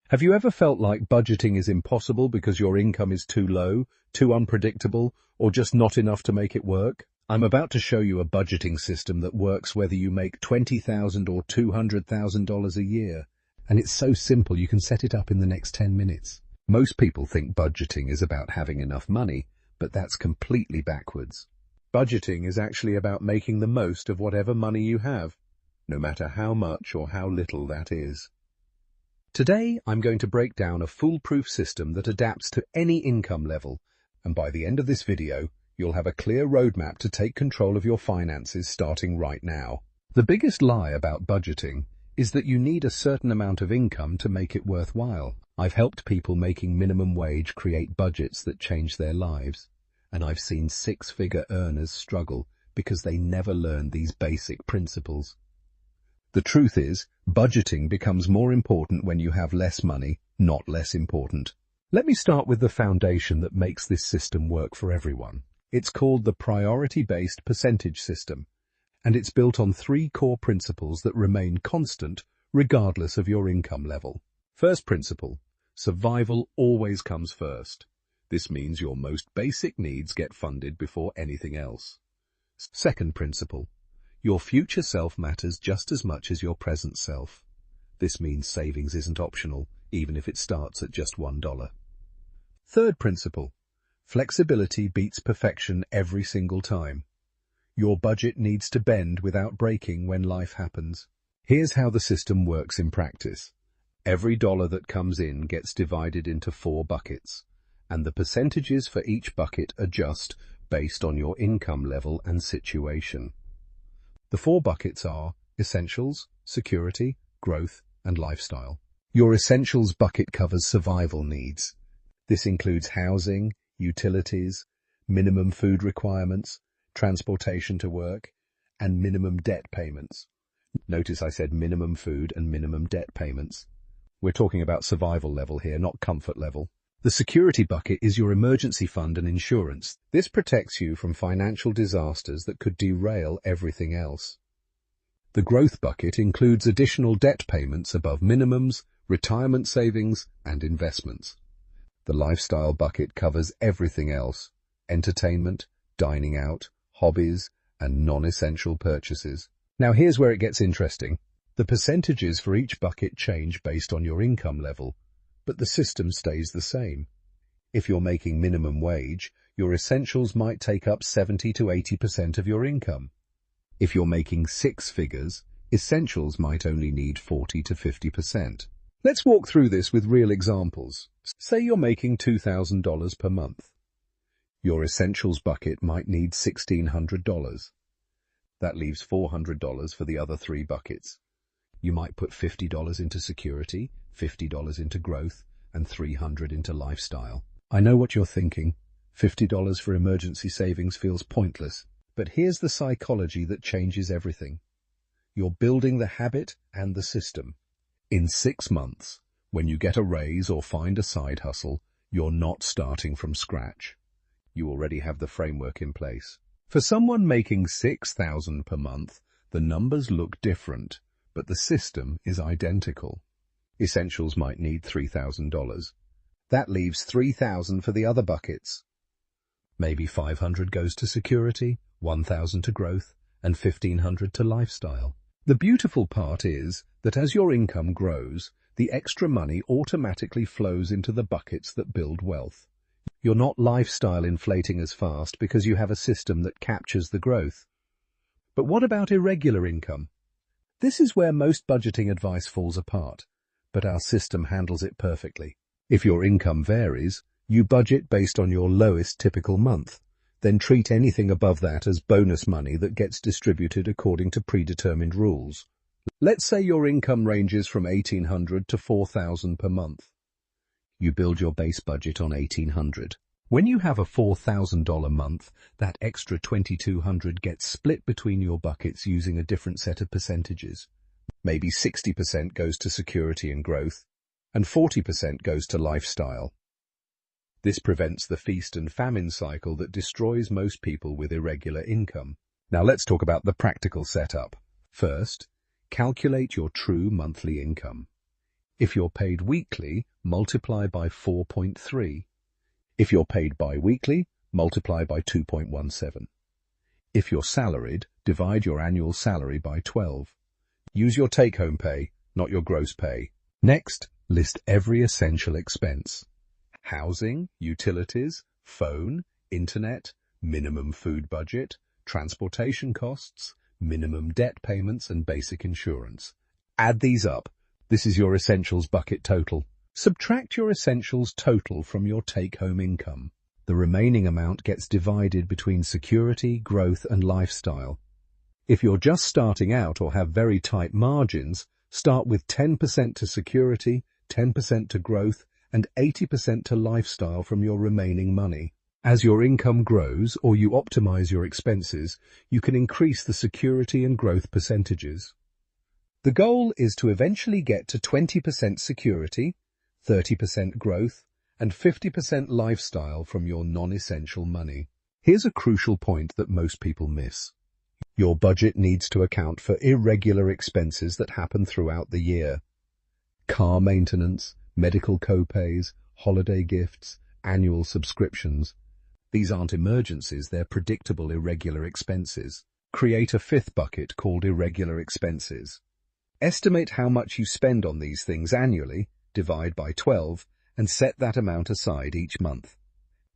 Have you ever felt like budgeting is impossible because your income is too low, too unpredictable, or just not enough to make it work? I'm about to show you a budgeting system that works whether you make $20,000 or $200,000 a year. And it's so simple you can set it up in the next 10 minutes. Most people think budgeting is about having enough money, but that's completely backwards. Budgeting is actually about making the most of whatever money you have, no matter how much or how little that is. Today, I'm going to break down a foolproof system that adapts to any income level, and by the end of this video, you'll have a clear roadmap to take control of your finances starting right now. The biggest lie about budgeting is that you need a certain amount of income to make it worthwhile. I've helped people making minimum wage create budgets that change their lives, and I've seen six-figure earners struggle because they never learned these basic principles. The truth is, budgeting becomes more important when you have less money, not less important. Let me start with the foundation that makes this system work for everyone. It's called the priority-based percentage system, and it's built on three core principles that remain constant regardless of your income level. First principle, survival always comes first. This means your most basic needs get funded before anything else. Second principle, your future self matters just as much as your present self. This means savings isn't optional, even if it starts at just $1. Third principle, flexibility beats perfection every single time. Your budget needs to bend without breaking when life happens. Here's how the system works in practice. Every dollar that comes in gets divided into 4 buckets, and the percentages for each bucket adjust based on your income level and situation. The 4 buckets are essentials, security, growth, and lifestyle. Your essentials bucket covers survival needs. This includes housing, utilities, minimum food requirements, transportation to work, and minimum debt payments. Notice I said minimum food and minimum debt payments. We're talking about survival level here, not comfort level. The security bucket is your emergency fund and insurance. This protects you from financial disasters that could derail everything else. The growth bucket includes additional debt payments above minimums, retirement savings, and investments. The lifestyle bucket covers everything else: entertainment, dining out, hobbies, and non-essential purchases. Now here's where it gets interesting. The percentages for each bucket change based on your income level, but the system stays the same. If you're making minimum wage, your essentials might take up 70 to 80% of your income. If you're making 6 figures, essentials might only need 40 to 50%. Let's walk through this with real examples. Say you're making $2,000 per month. Your essentials bucket might need $1,600. That leaves $400 for the other 3 buckets. You might put $50 into security, $50 into growth, and $300 into lifestyle. I know what you're thinking. $50 for emergency savings feels pointless. But here's the psychology that changes everything. You're building the habit and the system. In 6 months, when you get a raise or find a side hustle, you're not starting from scratch. You already have the framework in place. For someone making $6,000 per month, the numbers look different, but the system is identical. Essentials might need $3,000. That leaves $3,000 for the other buckets. Maybe $500 goes to security, $1,000 to growth, and $1,500 to lifestyle. The beautiful part is that as your income grows, the extra money automatically flows into the buckets that build wealth. You're not lifestyle inflating as fast because you have a system that captures the growth. But what about irregular income? This is where most budgeting advice falls apart, but our system handles it perfectly. If your income varies, you budget based on your lowest typical month, then treat anything above that as bonus money that gets distributed according to predetermined rules. Let's say your income ranges from $1,800 to $4,000 per month. You build your base budget on $1,800. When you have a $4,000 month, that extra $2,200 gets split between your buckets using a different set of percentages. Maybe 60% goes to security and growth, and 40% goes to lifestyle. This prevents the feast and famine cycle that destroys most people with irregular income. Now let's talk about the practical setup. First, calculate your true monthly income. If you're paid weekly, multiply by 4.3. If you're paid bi-weekly, multiply by 2.17. If you're salaried, divide your annual salary by 12. Use your take-home pay, not your gross pay. Next, list every essential expense. Housing, utilities, phone, internet, minimum food budget, transportation costs, minimum debt payments and basic insurance. Add these up. This is your essentials bucket total. Subtract your essentials total from your take-home income. The remaining amount gets divided between security, growth and lifestyle. If you're just starting out or have very tight margins, start with 10% to security, 10% to growth and 80% to lifestyle from your remaining money. As your income grows or you optimize your expenses, you can increase the security and growth percentages. The goal is to eventually get to 20% security, 30% growth, and 50% lifestyle from your non-essential money. Here's a crucial point that most people miss. Your budget needs to account for irregular expenses that happen throughout the year. Car maintenance, medical co-pays, holiday gifts, annual subscriptions. These aren't emergencies, they're predictable irregular expenses. Create a fifth bucket called irregular expenses. Estimate how much you spend on these things annually, divide by 12, and set that amount aside each month.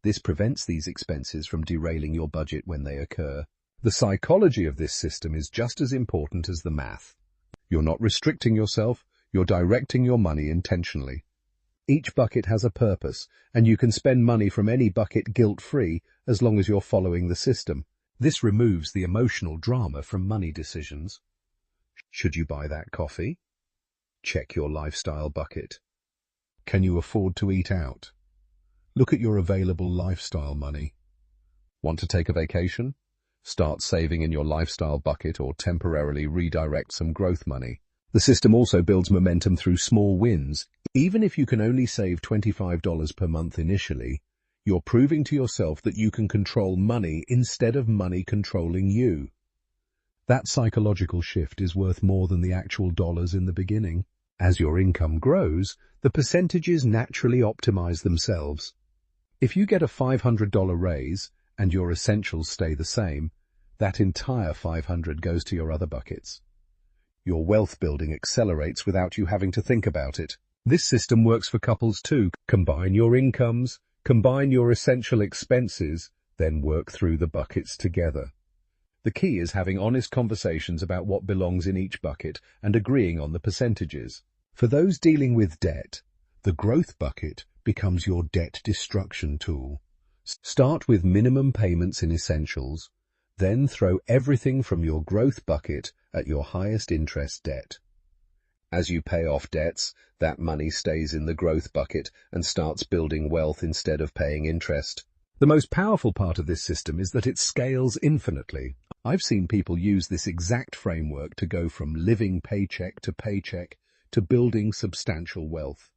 This prevents these expenses from derailing your budget when they occur. The psychology of this system is just as important as the math. You're not restricting yourself, you're directing your money intentionally. Each bucket has a purpose, and you can spend money from any bucket guilt-free as long as you're following the system. This removes the emotional drama from money decisions. Should you buy that coffee? Check your lifestyle bucket. Can you afford to eat out? Look at your available lifestyle money. Want to take a vacation? Start saving in your lifestyle bucket or temporarily redirect some growth money. The system also builds momentum through small wins. Even if you can only save $25 per month initially, you're proving to yourself that you can control money instead of money controlling you. That psychological shift is worth more than the actual dollars in the beginning. As your income grows, the percentages naturally optimize themselves. If you get a $500 raise and your essentials stay the same, that entire $500 goes to your other buckets. Your wealth building accelerates without you having to think about it. This system works for couples too. Combine your incomes, combine your essential expenses, then work through the buckets together. The key is having honest conversations about what belongs in each bucket and agreeing on the percentages. For those dealing with debt, the growth bucket becomes your debt destruction tool. Start with minimum payments in essentials, then throw everything from your growth bucket at your highest interest debt. As you pay off debts, that money stays in the growth bucket and starts building wealth instead of paying interest. The most powerful part of this system is that it scales infinitely. I've seen people use this exact framework to go from living paycheck to building substantial wealth.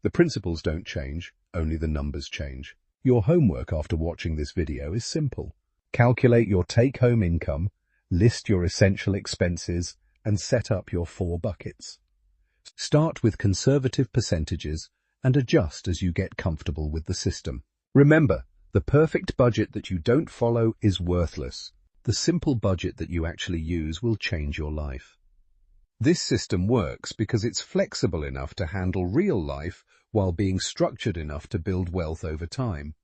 The principles don't change, only the numbers change. Your homework after watching this video is simple. Calculate your take-home income, list your essential expenses, and set up your 4 buckets. Start with conservative percentages and adjust as you get comfortable with the system. Remember, the perfect budget that you don't follow is worthless. The simple budget that you actually use will change your life. This system works because it's flexible enough to handle real life while being structured enough to build wealth over time.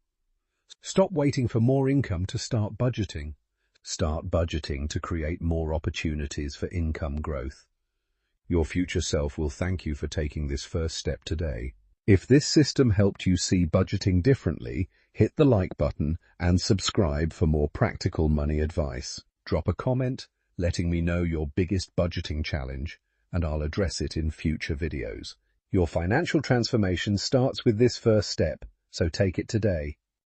Stop waiting for more income to start budgeting. Start budgeting to create more opportunities for income growth. Your future self will thank you for taking this first step today. If this system helped you see budgeting differently, hit the like button and subscribe for more practical money advice. Drop a comment letting me know your biggest budgeting challenge, and I'll address it in future videos. Your financial transformation starts with this first step, so take it today.